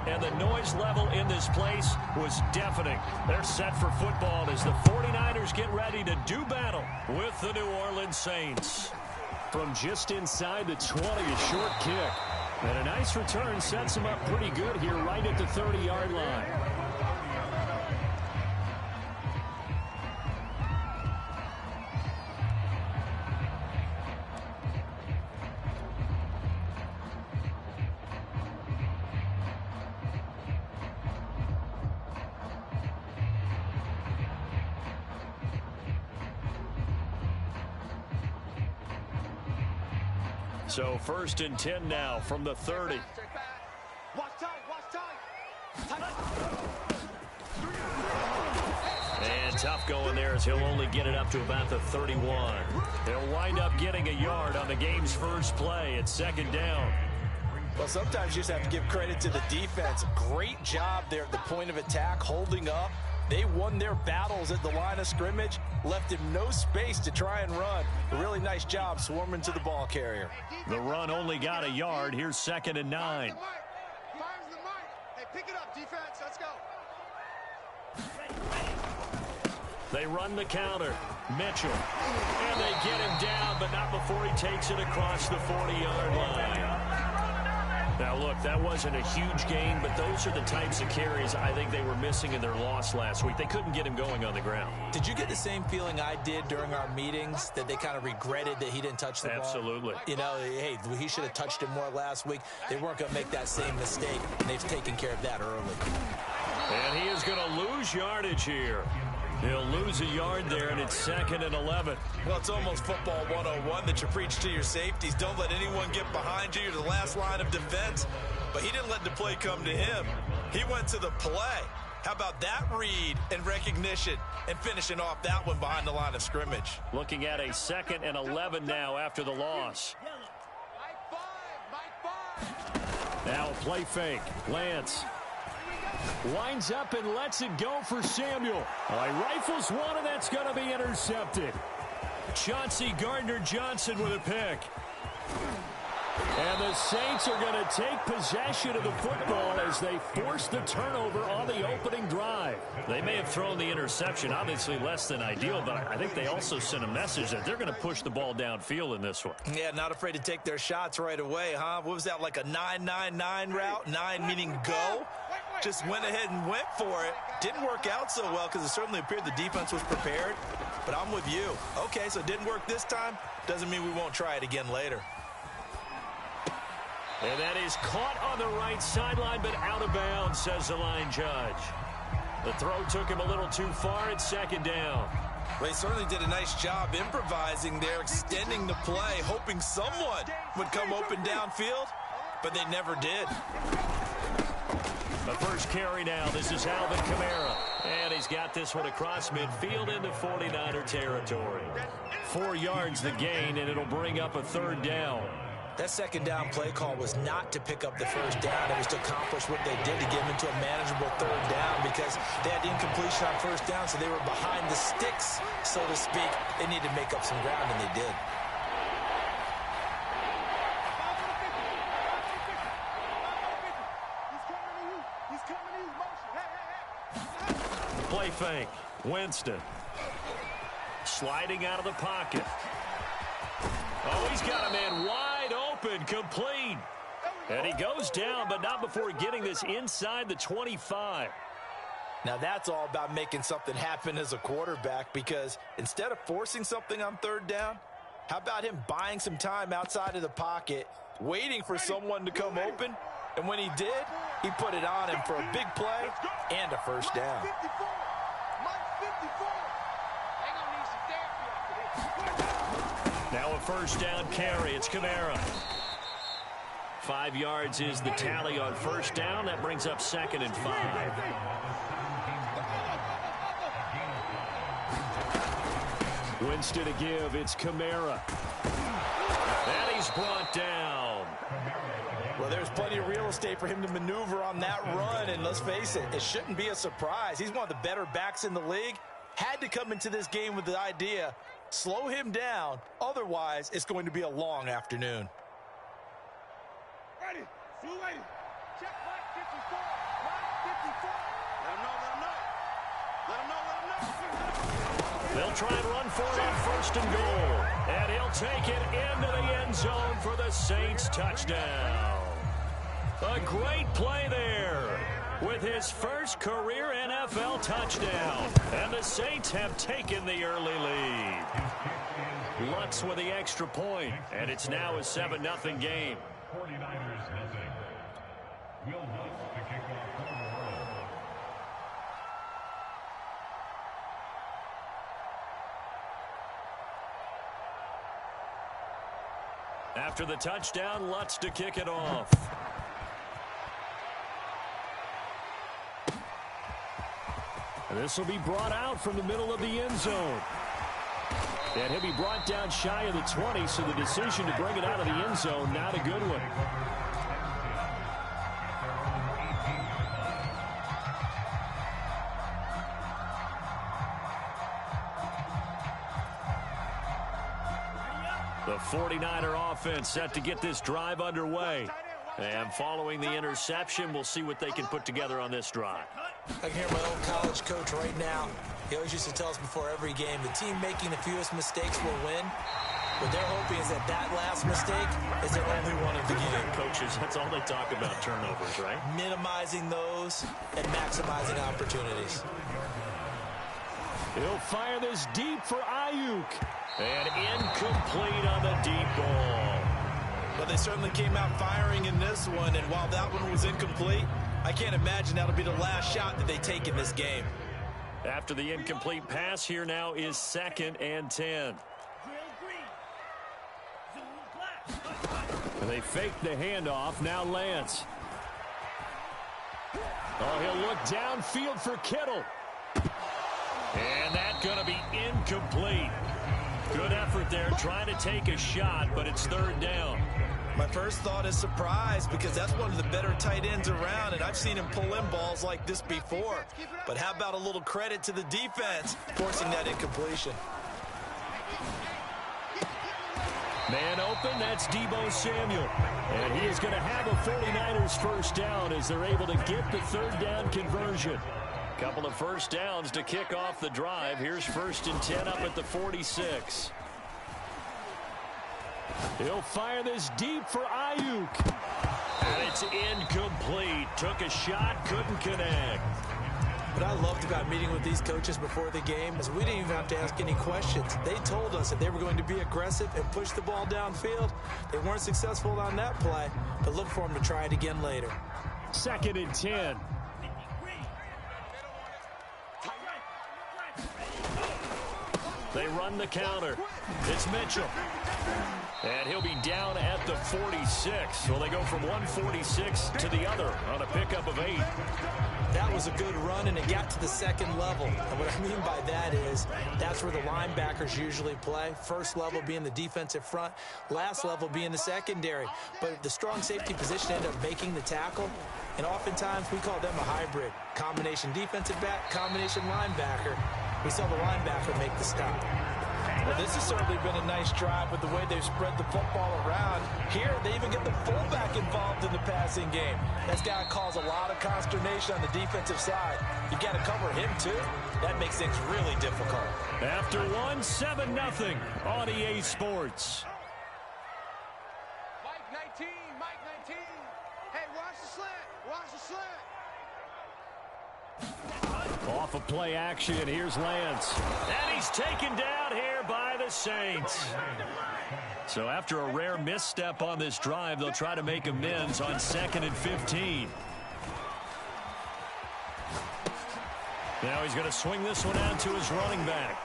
and the noise level in this place was deafening. They're set for football as the 49ers get ready to do battle with the New Orleans Saints. From just inside the 20, a short kick. And a nice return sets him up pretty good here right at the 30-yard line. So 1st and 10 now from the 30. And tough going there as he'll only get it up to about the 31. He'll wind up getting a yard on the game's first play. It's 2nd down. Well, sometimes you just have to give credit to the defense. Great job there at the point of attack, holding up. They won their battles at the line of scrimmage, left him no space to try and run. A really nice job swarming to the ball carrier. The run only got a yard. Here's 2nd and 9. Hey, pick it up, defense. Let's go. They run the counter. Mitchell. And they get him down, but not before he takes it across the 40-yard line. Now, look, that wasn't a huge gain, but those are the types of carries I think they were missing in their loss last week. They couldn't get him going on the ground. Did you get the same feeling I did during our meetings, that they kind of regretted that he didn't touch the ball? Absolutely. You know, hey, he should have touched it more last week. They weren't going to make that same mistake, and they've taken care of that early. And he is going to lose yardage here. He'll lose a yard there, and it's 2nd and 11. Well, it's almost football 101 that you preach to your safeties. Don't let anyone get behind you. You're the last line of defense. But he didn't let the play come to him. He went to the play. How about that read and recognition and finishing off that one behind the line of scrimmage? Looking at a 2nd and 11 now after the loss. Now a play fake. Lance winds up and lets it go for Samuel. He rifles one, and that's going to be intercepted. Chauncey Gardner-Johnson with a pick. And the Saints are going to take possession of the football as they force the turnover on the opening drive. They may have thrown the interception, obviously less than ideal, but I think they also sent a message that they're going to push the ball downfield in this one. Yeah, not afraid to take their shots right away, huh? What was that, like a 9-9-9 route? 9 meaning go? Just went ahead and went for it. Didn't work out so well because it certainly appeared the defense was prepared. But I'm with you. Okay, so it didn't work this time. Doesn't mean we won't try it again later. And that is caught on the right sideline, but out of bounds, says the line judge. The throw took him a little too far. It's 2nd down. Well, he certainly did a nice job improvising there, extending the play, hoping someone would come open downfield, but they never did. The first carry now. This is Alvin Kamara. And he's got this one across midfield into 49er territory. 4 yards the gain, and it'll bring up a 3rd down. That 2nd down play call was not to pick up the 1st down. It was to accomplish what they did to get them into a manageable 3rd down because they had incompletion on 1st down, so they were behind the sticks, so to speak. They needed to make up some ground, and they did. Play fake. Winston. Sliding out of the pocket. Oh, he's got a man wide open, complete. And he goes down, but not before getting this inside the 25. Now that's all about making something happen as a quarterback, because instead of forcing something on 3rd down, how about him buying some time outside of the pocket, waiting for someone to come open, and when he did, he put it on him for a big play and a 1st down. Now a 1st down carry. It's Kamara. 5 yards is the tally on 1st down. That brings up 2nd and 5. Winston to give. It's Kamara. And he's brought down. Well, there's plenty of real estate for him to maneuver on that run, and let's face it, it shouldn't be a surprise. He's one of the better backs in the league. Had to come into this game with the idea, slow him down, otherwise it's going to be a long afternoon. Ready, ready. Check 54. They'll try and run for it on 1st and goal. And he'll take it into the end zone for the Saints touchdown. A great play there with his first career NFL touchdown. And the Saints have taken the early lead. Lutz with the extra point, and it's now a 7-0 game. 49ers nothing. Will Lutz to kick off for the world. After the touchdown, Lutz to kick it off. This will be brought out from the middle of the end zone. And he'll be brought down shy of the 20, so the decision to bring it out of the end zone, not a good one. The 49er offense set to get this drive underway. And following the interception, we'll see what they can put together on this drive. I can hear my old college coach right now. He always used to tell us before every game, the team making the fewest mistakes will win. What they're hoping is that that last mistake is their only one of the game. Coaches, that's all they talk about, turnovers, right? Minimizing those and maximizing opportunities. He'll fire this deep for Ayuk. And incomplete on the deep ball. Well, they certainly came out firing in this one, and while that one was incomplete, I can't imagine that'll be the last shot that they take in this game. After the incomplete pass, here now is 2nd and 10. And they fake the handoff. Now Lance. Oh, he'll look downfield for Kittle. And that's going to be incomplete. Good effort there, trying to take a shot, but it's 3rd down. My first thought is surprise, because that's one of the better tight ends around, and I've seen him pull in balls like this before. But how about a little credit to the defense forcing that incompletion? Man open, that's Deebo Samuel. And he is going to have a 49ers first down as they're able to get the 3rd down conversion. Couple of first downs to kick off the drive. Here's 1st and 10 up at the 46. He'll fire this deep for Ayuk. And it's incomplete. Took a shot, couldn't connect. What I loved about meeting with these coaches before the game is we didn't even have to ask any questions. They told us that they were going to be aggressive and push the ball downfield. They weren't successful on that play, but look for them to try it again later. 2nd and 10. They run the counter. It's Mitchell. And he'll be down at the 46. Well, they go from 146 to the other on a pickup of 8. That was a good run, and it got to the 2nd level. And what I mean by that is that's where the linebackers usually play. First level being the defensive front, last level being the secondary. But the strong safety position ended up making the tackle. And oftentimes we call them a hybrid. Combination defensive back, combination linebacker. We saw the linebacker make the stop. Well, this has certainly been a nice drive with the way they've spread the football around. Here, they even get the fullback involved in the passing game. That's got to cause a lot of consternation on the defensive side. You got to cover him, too. That makes things really difficult. After 7-0 on EA Sports. Mike 19, Mike 19. Hey, watch the slant, watch the slant. Off of play action, here's Lance. And he's taken down here by the Saints. So after a rare misstep on this drive, they'll try to make amends on 2nd and 15. Now he's going to swing this one out to his running back.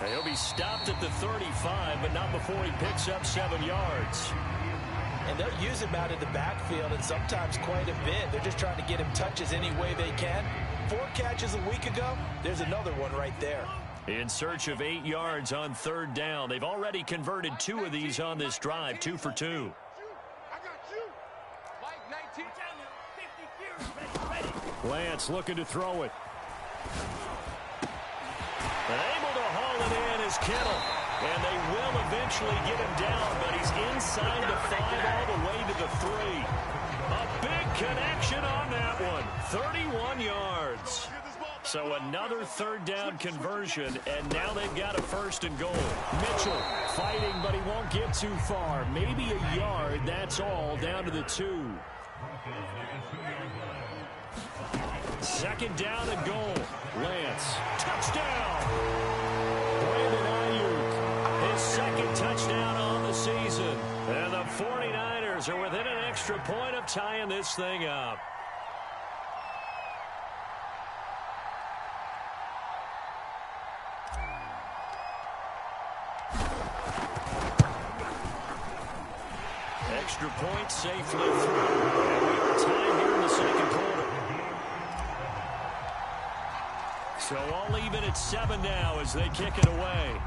And he'll be stopped at the 35, but not before he picks up 7 yards. And they'll use him out of the backfield, and sometimes quite a bit. They're just trying to get him touches any way they can. 4 catches a week ago, there's another one right there. In search of 8 yards on 3rd down. They've already converted 2 of these on this drive, 2 for 2. I got you. Mike 19. Lance looking to throw it. And able to haul it in is Kittle. And they will eventually get him down, but he's inside the 5 all the way to the 3. A big connection on that one. 31 yards. So another third down conversion, and now they've got a 1st and goal. Mitchell fighting, but he won't get too far. Maybe a yard, that's all, down to the 2. 2nd down and goal. Lance, touchdown! Brandon Ayuk, his 2nd touchdown on the season. And the 49ers are within an extra point of tying this thing up. Extra point safely through. And we are tied here in the 2nd quarter. So all even at 7 now as they kick it away.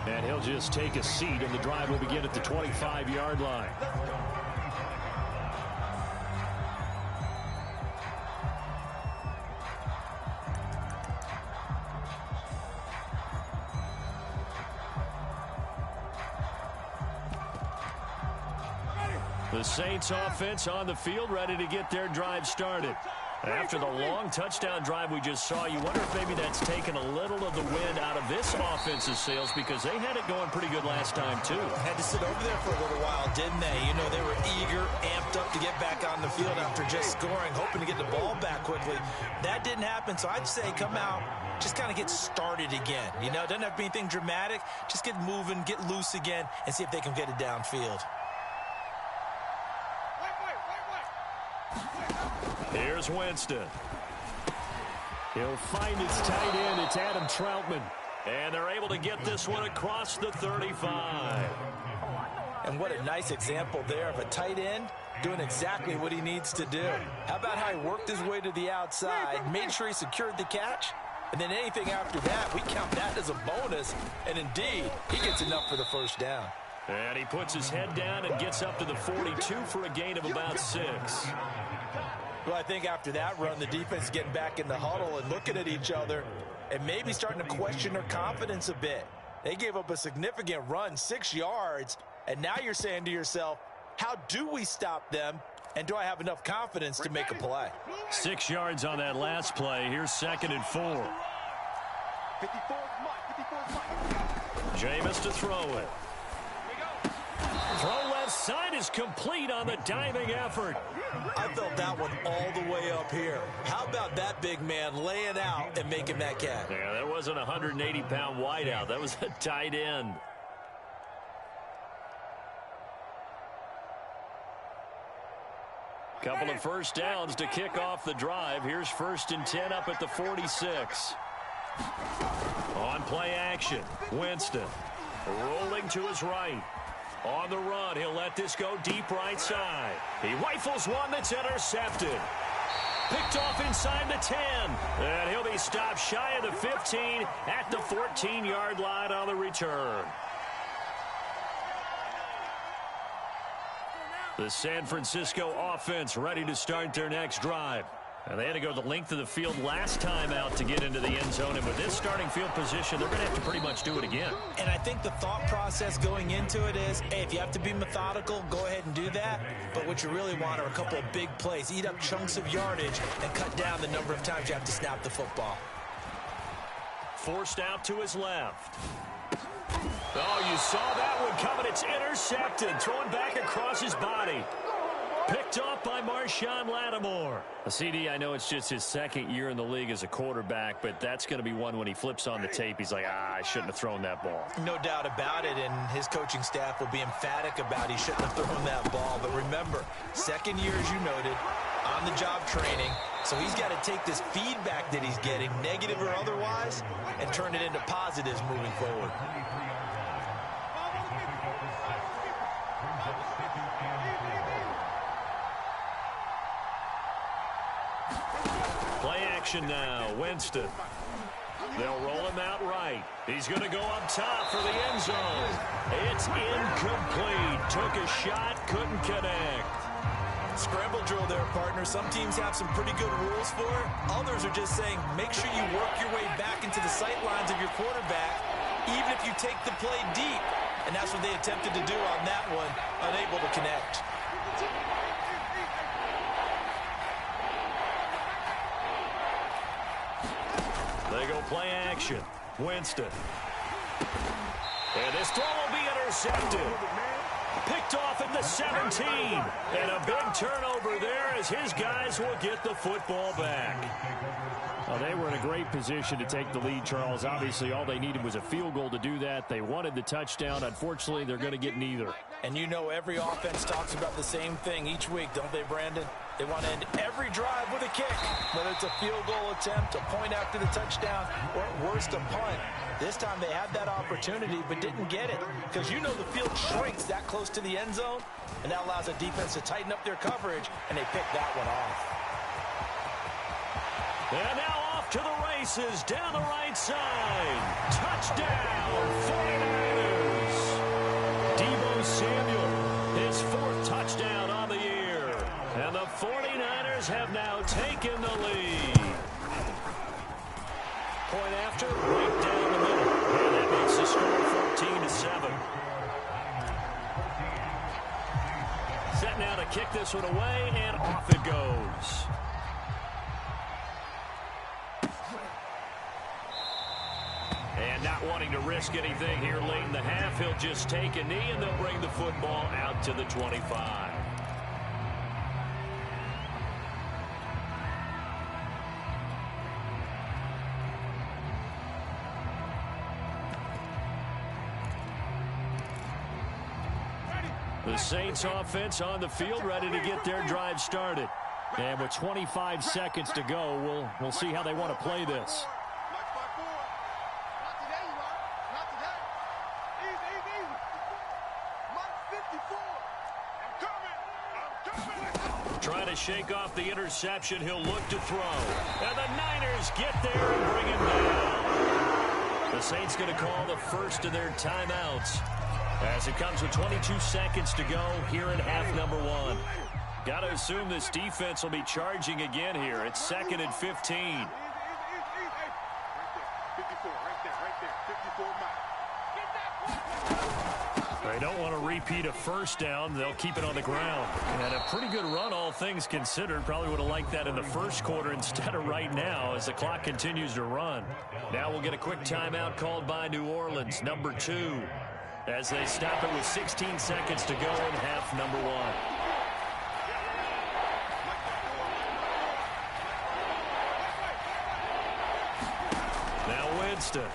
And he'll just take a seat, and the drive will begin at the 25-yard line. The Saints offense on the field, ready to get their drive started. After the long touchdown drive we just saw, you wonder if maybe that's taken a little of the wind out of this offense's sails, because they had it going pretty good last time, too. Had to sit over there for a little while, didn't they? You know, they were eager, amped up to get back on the field after just scoring, hoping to get the ball back quickly. That didn't happen, so I'd say come out, just kind of get started again. You know, it doesn't have to be anything dramatic. Just get moving, get loose again, and see if they can get it downfield. Here's Winston. He'll find his tight end. It's Adam Troutman. And they're able to get this one across the 35. And what a nice example there of a tight end doing exactly what he needs to do. How about how he worked his way to the outside, made sure he secured the catch, and then anything after that, we count that as a bonus. And indeed, he gets enough for the 1st down. And he puts his head down and gets up to the 42 for a gain of about 6. Well, I think after that run, the defense is getting back in the huddle and looking at each other and maybe starting to question their confidence a bit. They gave up a significant run, 6 yards, and now you're saying to yourself, how do we stop them, and do I have enough confidence to make a play? 6 yards on that last play. Here's 2nd and 4. Jameis to throw it. Throw left side is complete on the diving effort. I felt that one all the way up here. How about that big man laying out and making that catch? Yeah, that wasn't a 180-pound wideout. That was a tight end. Couple of 1st downs to kick off the drive. Here's 1st and 10 up at the 46. On play action, Winston rolling to his right. On the run, he'll let this go deep right side. He rifles one that's intercepted. Picked off inside the 10. And he'll be stopped shy of the 15 at the 14-yard line on the return. The San Francisco offense ready to start their next drive. And they had to go the length of the field last time out to get into the end zone. And with this starting field position, they're going to have to pretty much do it again. And I think the thought process going into it is, hey, if you have to be methodical, go ahead and do that. But what you really want are a couple of big plays. Eat up chunks of yardage and cut down the number of times you have to snap the football. Forced out to his left. Oh, you saw that one coming. It's intercepted. Thrown back across his body. Picked off by Marshawn Lattimore. A CD, I know it's just his 2nd year in the league as a quarterback, but that's going to be one when he flips on the tape. He's like, I shouldn't have thrown that ball. No doubt about it, and his coaching staff will be emphatic about he shouldn't have thrown that ball. But remember, 2nd year, as you noted, on-the-job training. So he's got to take this feedback that he's getting, negative or otherwise, and turn it into positives moving forward. Play action now. Winston. They'll roll him out right. He's going to go up top for the end zone. It's incomplete. Took a shot, couldn't connect. Scramble drill there, partner. Some teams have some pretty good rules for it. Others are just saying, make sure you work your way back into the sight lines of your quarterback, even if you take the play deep. And that's what they attempted to do on that one, Play action. Winston. And this throw will be intercepted. Picked off at the 17. And a big turnover there as his guys will get the football back. Well, they were in a great position to take the lead, Charles. Obviously, all they needed was a field goal to do that. They wanted the touchdown. Unfortunately, they're going to get neither. And you know every offense talks about the same thing each week, don't they, Brandon? They want to end every drive with a kick, whether it's a field goal attempt, a point after the touchdown, or at worst, a punt. This time they had that opportunity but didn't get it because you know the field shrinks that close to the end zone, and that allows the defense to tighten up their coverage, and they pick that one off. And now off to the races down the right side. Touchdown, 49ers. Deebo Samuel, his 4th touchdown on the year. And the 49ers have now taken the lead. Point after, right down the middle. And that makes the score 14-7. Set now to kick this one away, and off it goes. And not wanting to risk anything here late in the half, he'll just take a knee, and they'll bring the football out to the 25. The Saints offense on the field, ready to get their drive started. And with 25 seconds to go, we'll see how they want to play this. Trying to shake off the interception, he'll look to throw. And the Niners get there and bring him down. The Saints going to call the first of their timeouts as it comes with 22 seconds to go here in half number 1. Got to assume this defense will be charging again here. It's 2nd and 15. They don't want to repeat a first down. They'll keep it on the ground. And a pretty good run, all things considered. Probably would have liked that in the first quarter instead of right now as the clock continues to run. Now we'll get a quick timeout called by New Orleans, number 2, as they stop it with 16 seconds to go in half number 1. Now Winston.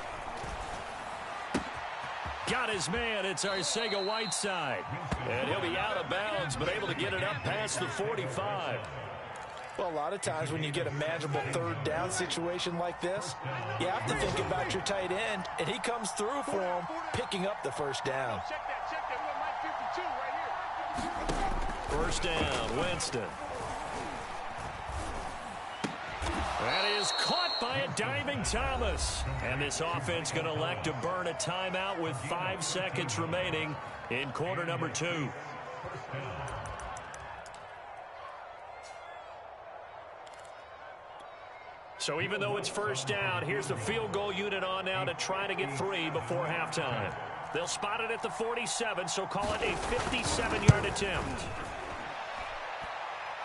Got his man. It's Arcega-Whiteside. And he'll be out of bounds, but able to get it up past the 45. Well, a lot of times when you get a manageable 3rd down situation like this, you have to think about your tight end, and he comes through for him, picking up the first down. First down, Winston. That is caught by a diving Thomas. And this offense going to elect to burn a timeout with 5 seconds remaining in quarter number 2. So even though it's first down, here's the field goal unit on now to try to get 3 before halftime. They'll spot it at the 47, so call it a 57-yard attempt.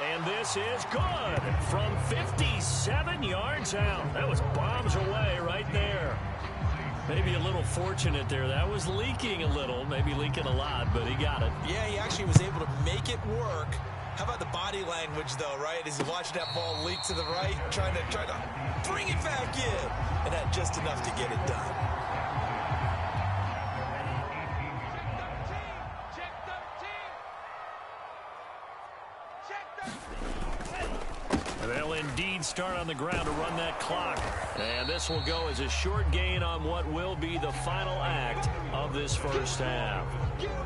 And this is good from 57 yards out. That was bombs away right there. Maybe a little fortunate there. That was leaking a little, maybe leaking a lot, but he got it. Yeah, he actually was able to make it work. How about the body language, though, right? As you watch that ball leak to the right, trying to bring it back in, and had just enough to get it done. They'll indeed start on the ground to run that clock. And this will go as a short gain on what will be the final act of this first half.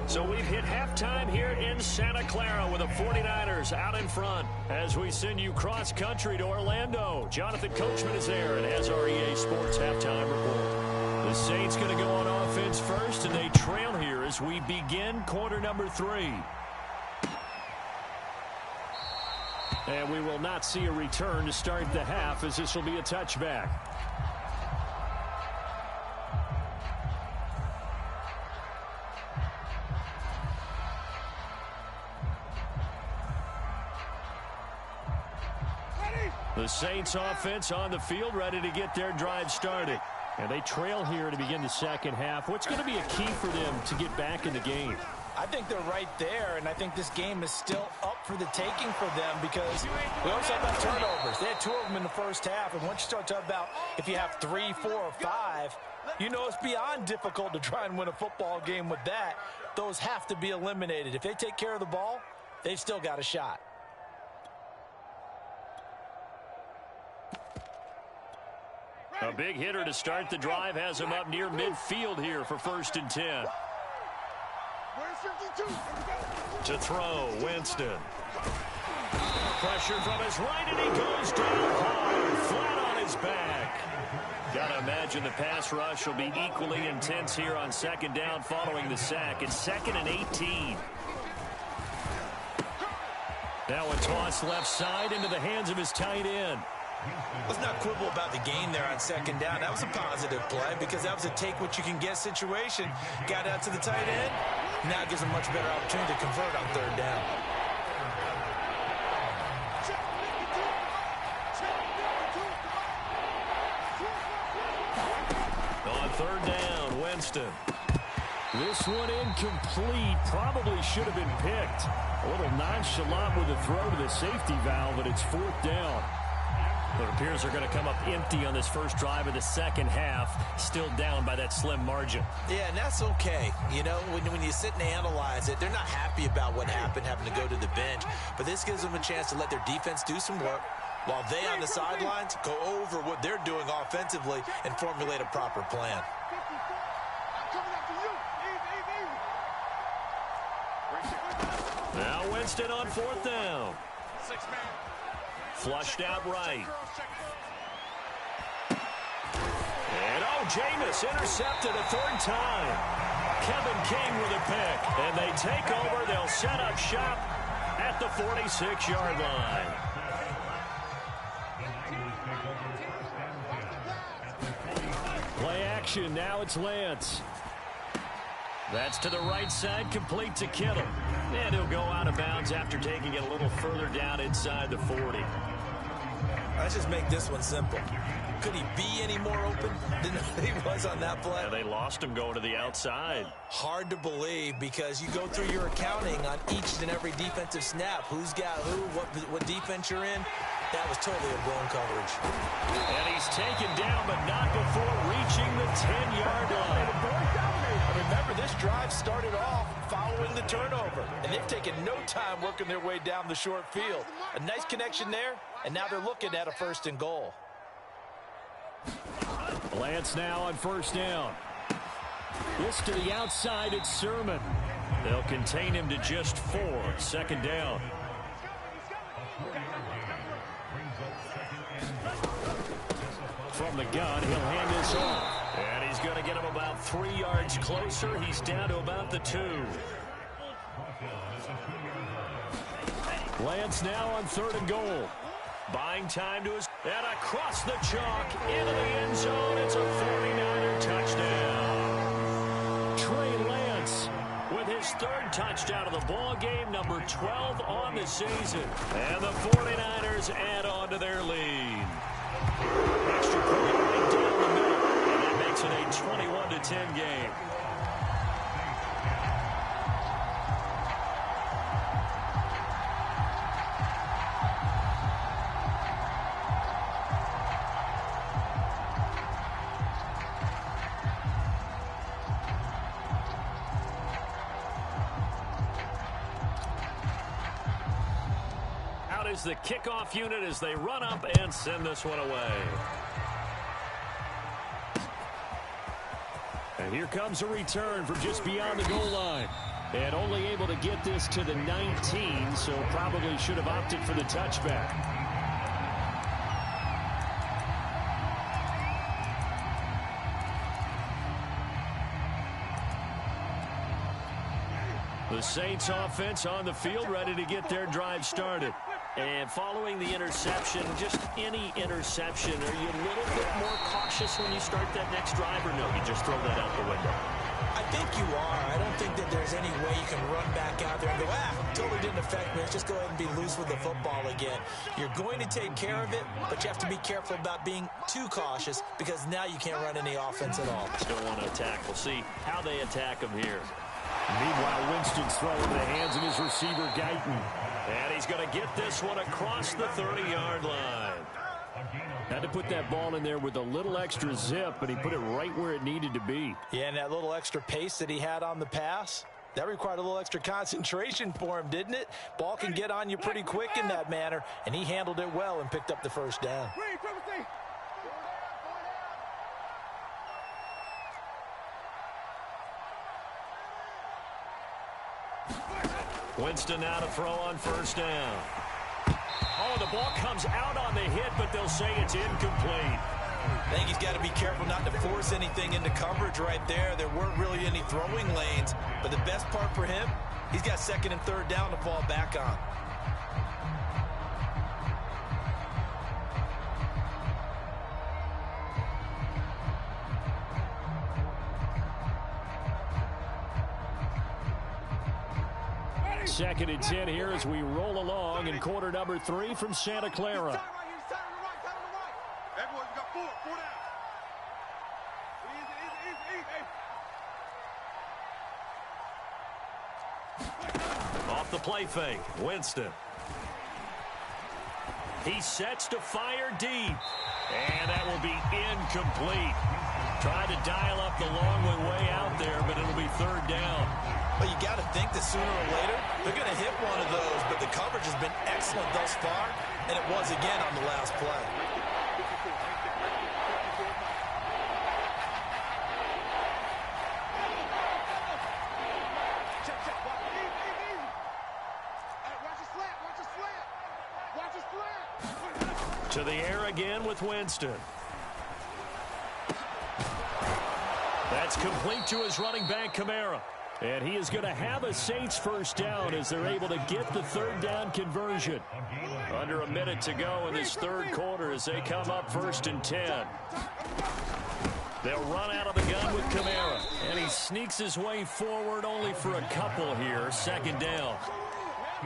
So we've hit halftime here in Santa Clara with the 49ers out in front as we send you cross-country to Orlando. Jonathan Coachman is there and has our EA Sports halftime report. The Saints going to go on offense first, and they trail here as we begin quarter number 3. And we will not see a return to start the half, as this will be a touchback. The Saints offense on the field, ready to get their drive started. And they trail here to begin the second half. What's going to be a key for them to get back in the game? I think they're right there, and I think this game is still up for the taking for them because we always talk about turnovers. They had 2 of them in the first half, and once you start talking about if you have 3, 4, or 5, you know it's beyond difficult to try and win a football game with that. Those have to be eliminated. If they take care of the ball, they've still got a shot. A big hitter to start the drive has him up near midfield here for 1st and 10. To throw, Winston. Pressure from his right, and he goes down hard, flat on his back. Got to imagine the pass rush will be equally intense here on 2nd down following the sack. It's 2nd and 18. Now a toss left side into the hands of his tight end. Let's not quibble about the gain there on 2nd down. That was a positive play because that was a take-what-you-can-get situation. Got out to the tight end. Now it gives him a much better opportunity to convert on 3rd down. On 3rd down, Winston. This one incomplete. Probably should have been picked. A little nonchalant with the throw to the safety valve, but it's 4th down. It appears they're going to come up empty on this first drive of the second half, still down by that slim margin. Yeah, and that's okay. You know, when you sit and analyze it, they're not happy about what happened, having to go to the bench. But this gives them a chance to let their defense do some work while they on the sidelines go over what they're doing offensively and formulate a proper plan. Now Winston on 4th down. Flushed out right. And Jameis intercepted a 3rd time. Kevin King with a pick. And they take over. They'll set up shop at the 46-yard line. Play action. Now it's Lance. That's to the right side, complete to Kittle. And he'll go out of bounds after taking it a little further down inside the 40. Let's just make this one simple. Could he be any more open than he was on that play? Yeah, they lost him going to the outside. Hard to believe because you go through your accounting on each and every defensive snap. Who's got who, what defense you're in. That was totally a blown coverage. And he's taken down, but not before reaching the 10-yard line. Remember, this drive started off following the turnover, and they've taken no time working their way down the short field. A nice connection there, and now they're looking at a 1st and goal. Lance now on 1st down. This to the outside, it's Sermon. They'll contain him to just 4, 2nd down. From the gun, he'll hand this off. And he's going to get him about 3 yards closer. He's down to about the 2. Lance now on 3rd and goal. Buying time to his... And across the chalk into the end zone. It's a 49er touchdown. Trey Lance with his 3rd touchdown of the ball game, number 12 on the season. And the 49ers add on to their lead. Extra point right down the middle. And that makes it a 21-10 game. Is the kickoff unit as they run up and send this one away. And here comes a return from just beyond the goal line. And only able to get this to the 19, so probably should have opted for the touchback. The Saints offense on the field ready to get their drive started. And following the interception, just any interception, are you a little bit more cautious when you start that next drive, or no, you just throw that out the window? I think you are. I don't think that there's any way you can run back out there and go, totally didn't affect me. Let's just go ahead and be loose with the football again. You're going to take care of it, but you have to be careful about being too cautious because now you can't run any offense at all. Still want to attack. We'll see how they attack him here. Meanwhile, Winston's throwing in the hands of his receiver, Guyton. And he's going to get this one across the 30-yard line. Had to put that ball in there with a little extra zip, but he put it right where it needed to be. Yeah, and that little extra pace that he had on the pass, that required a little extra concentration for him, didn't it? Ball can get on you pretty quick in that manner, and he handled it well and picked up the first down. Winston now to throw on first down. Oh, the ball comes out on the hit, but they'll say it's incomplete. I think he's got to be careful not to force anything into coverage right there. There weren't really any throwing lanes, but the best part for him, he's got second and third down to fall back on. Second and 10 here as we roll along in quarter number 3 from Santa Clara. Off the play fake, Winston. He sets to fire deep, and that will be incomplete. Tried to dial up the long way out there, but it'll be third down. Well, you got to think that sooner or later they're going to hit one of those, but the coverage has been excellent thus far, and it was again on the last play. To the air again with Winston. That's complete to his running back, Kamara. And he is going to have a Saints first down as they're able to get the third down conversion. Under a minute to go in this third quarter as they come up first and 10. They'll run out of the gun with Kamara. And he sneaks his way forward only for a couple here. Second down.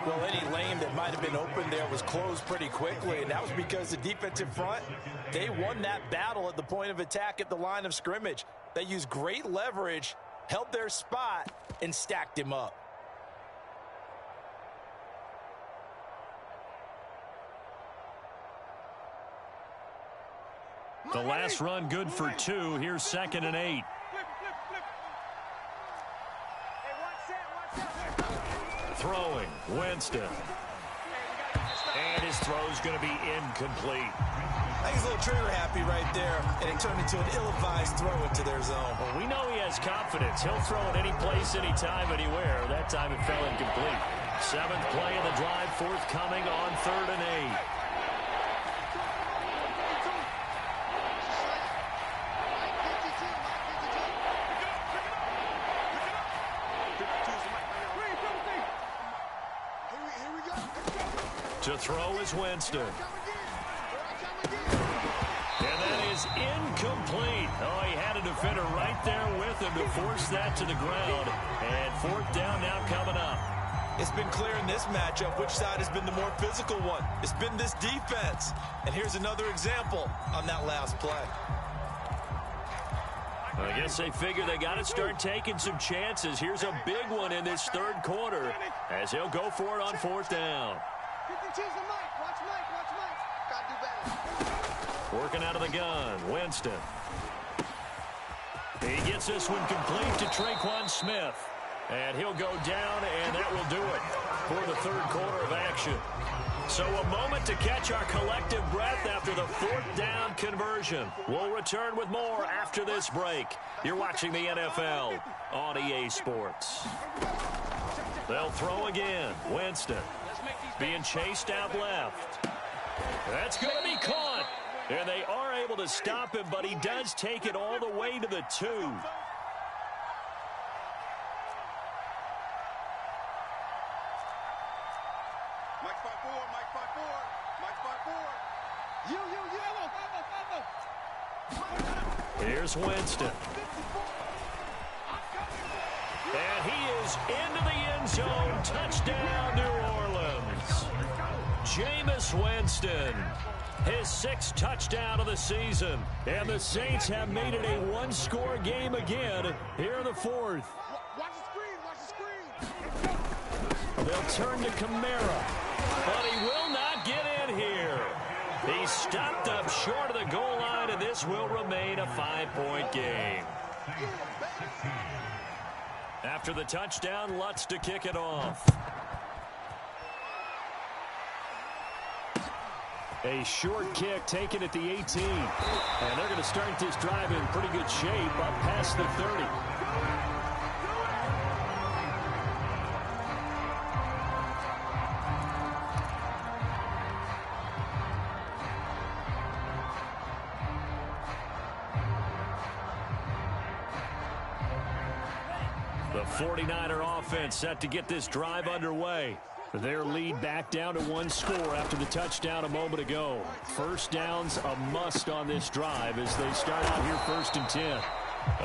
Well, any lane that might have been open there was closed pretty quickly, and that was because the defensive front, they won that battle at the point of attack at the line of scrimmage. They used great leverage, held their spot, and stacked him up. The last run good for 2. Here's second and 8. Throwing, Winston. And his throw's going to be incomplete. I think he's a little trigger happy right there, and it turned into an ill-advised throw into their zone. Well, we know he has confidence. He'll throw it any place, anytime, anywhere. That time it fell incomplete. 7th play of the drive, forthcoming on 3rd and 8. To throw is Winston. And that is incomplete. Oh, he had a defender right there with him to force that to the ground. And 4th down now coming up. It's been clear in this matchup which side has been the more physical one. It's been this defense. And here's another example on that last play. I guess they figure they got to start taking some chances. Here's a big one in this third quarter as he'll go for it on 4th down. Working out of the gun, Winston. He gets this one complete to Traquan Smith. And he'll go down, and that will do it for the third quarter of action. So a moment to catch our collective breath after the 4th down conversion. We'll return with more after this break. You're watching the NFL on EA Sports. They'll throw again. Winston being chased out left. That's going to be caught. And they are able to stop him, but he does take it all the way to the 2. Here's Winston. And he is into the end zone. Touchdown, New Orleans. Jameis Winston, his 6th touchdown of the season. And the Saints have made it a one-score game again here in the 4th. Watch the screen, watch the screen. They'll turn to Kamara, but he will not get in here. He's stopped up short of the goal line, and this will remain a 5-point game. After the touchdown, Lutz to kick it off. A short kick taken at the 18. And they're going to start this drive in pretty good shape up past the 30. The 49er offense set to get this drive underway. Their lead back down to 1 score after the touchdown a moment ago. First down's a must on this drive as they start out here 1st and 10.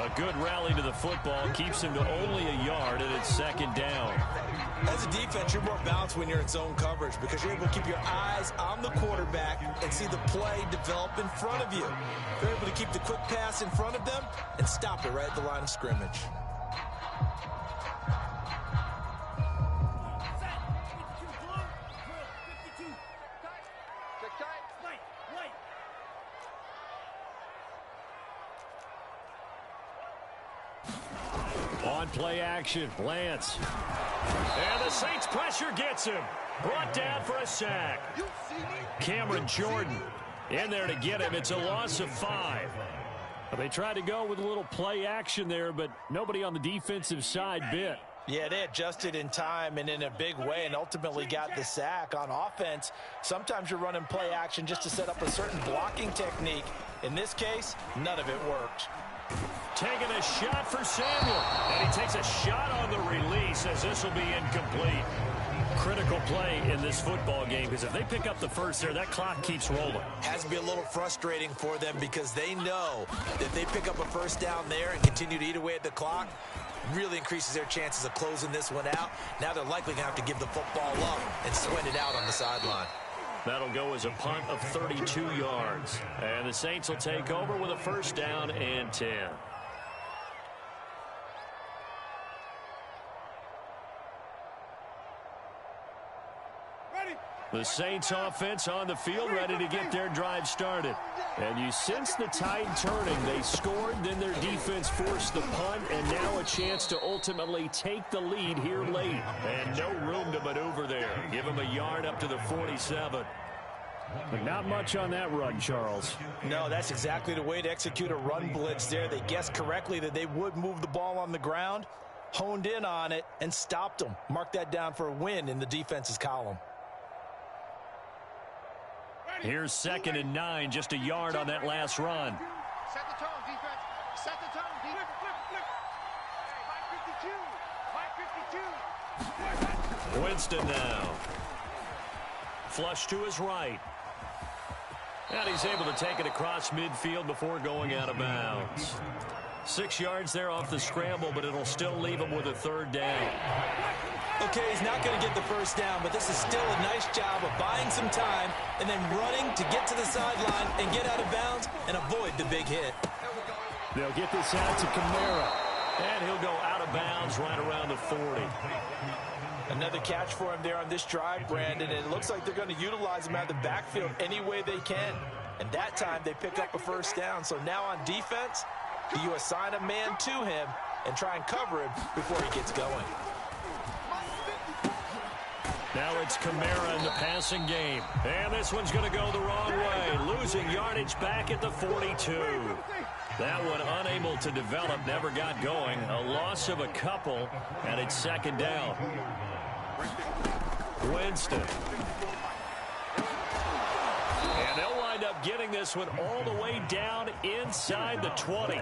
A good rally to the football keeps them to only a yard, and it's 2nd down. As a defense, you're more balanced when you're in zone coverage because you're able to keep your eyes on the quarterback and see the play develop in front of you. You're able to keep the quick pass in front of them and stop it right at the line of scrimmage. On play action, Lance. And the Saints pressure gets him. Brought down for a sack. Cameron Jordan in there to get him. It's a loss of 5. They tried to go with a little play action there, but nobody on the defensive side bit. Yeah, they adjusted in time and in a big way and ultimately got the sack. On offense, sometimes you're running play action just to set up a certain blocking technique. In this case, none of it worked. Taking a shot for Samuel. And he takes a shot on the release as this will be incomplete. Critical play in this football game because if they pick up the first there, that clock keeps rolling. Has to be a little frustrating for them because they know that if they pick up a first down there and continue to eat away at the clock, really increases their chances of closing this one out. Now they're likely going to have to give the football up and sweat it out on the sideline. That'll go as a punt of 32 yards. And the Saints will take over with a 1st down and 10. The Saints offense on the field ready to get their drive started. And you sense the tide turning. They scored, then their defense forced the punt, and now a chance to ultimately take the lead here late. And no room to maneuver there. Give them a yard up to the 47. But not much on that run, Charles. No, that's exactly the way to execute a run blitz there. They guessed correctly that they would move the ball on the ground, honed in on it, and stopped them. Mark that down for a win in the defense's column. Here's 2nd and 9, just a yard on that last run. Set the tone, defense. Set the tone, defense. Flip. 552. Winston now. Flush to his right. And he's able to take it across midfield before going out of bounds. 6 yards there off the scramble, but it'll still leave him with a 3rd down. Okay, he's not going to get the first down, but this is still a nice job of buying some time and then running to get to the sideline and get out of bounds and avoid the big hit. They'll get this out to Kamara, and he'll go out of bounds right around the 40. Another catch for him there on this drive, Brandon, and it looks like they're going to utilize him out of the backfield any way they can. And that time they pick up a first down. So now on defense, do you assign a man to him and try and cover him before he gets going? Now it's Kamara in the passing game. And this one's going to go the wrong way. Losing yardage back at the 42. That one unable to develop, never got going. A loss of a couple, and it's 2nd down. Winston. And they'll wind up getting this one all the way down inside the 20.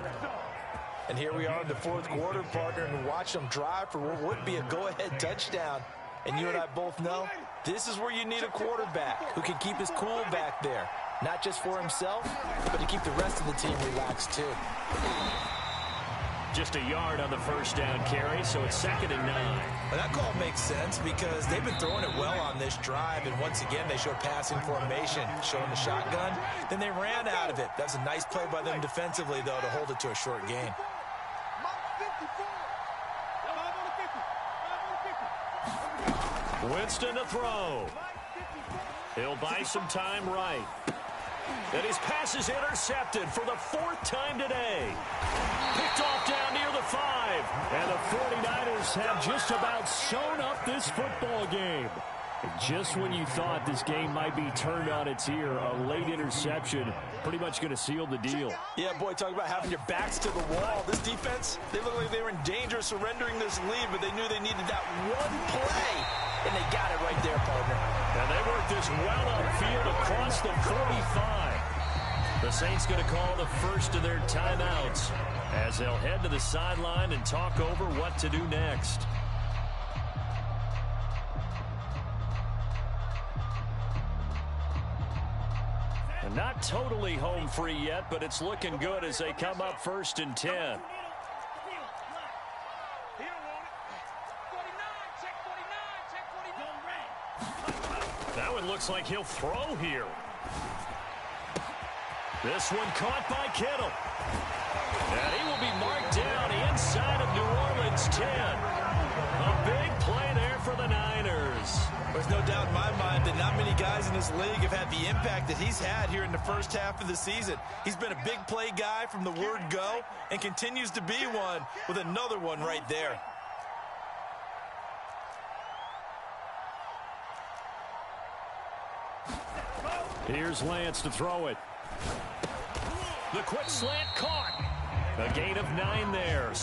And here we are in the 4th quarter, partner, and watch them drive for what would be a go-ahead touchdown. And you and I both know this is where you need a quarterback who can keep his cool back there. Not just for himself, but to keep the rest of the team relaxed too. Just a yard on the first down carry, so it's 2nd and 9. Well, that call makes sense because they've been throwing it well on this drive, and once again, they showed passing formation, showing the shotgun. Then they ran out of it. That's a nice play by them defensively, though, to hold it to a short gain. Winston to throw. He'll buy some time right. And his pass is intercepted for the 4th time today. Picked off down near the 5. And the 49ers have just about sewn up this football game. And just when you thought this game might be turned on its ear, a late interception pretty much going to seal the deal. Yeah, boy, talk about having your backs to the wall. This defense, they look like they were in danger of surrendering this lead, but they knew they needed that one play, and they got it right there, partner. And they worked this well upfield across the 45. The Saints going to call the first of their timeouts as they'll head to the sideline and talk over what to do next. And not totally home free yet, but it's looking good as they come up 1st and 10. That one looks like he'll throw here. This one caught by Kittle. And he will be marked down inside of New Orleans 10. A big play there for the Niners. There's no doubt in my mind that not many guys in this league have had the impact that he's had here in the first half of the season. He's been a big play guy from the word go and continues to be one with another one right there. Here's Lance to throw it. The quick slant caught. A gain of 9 there.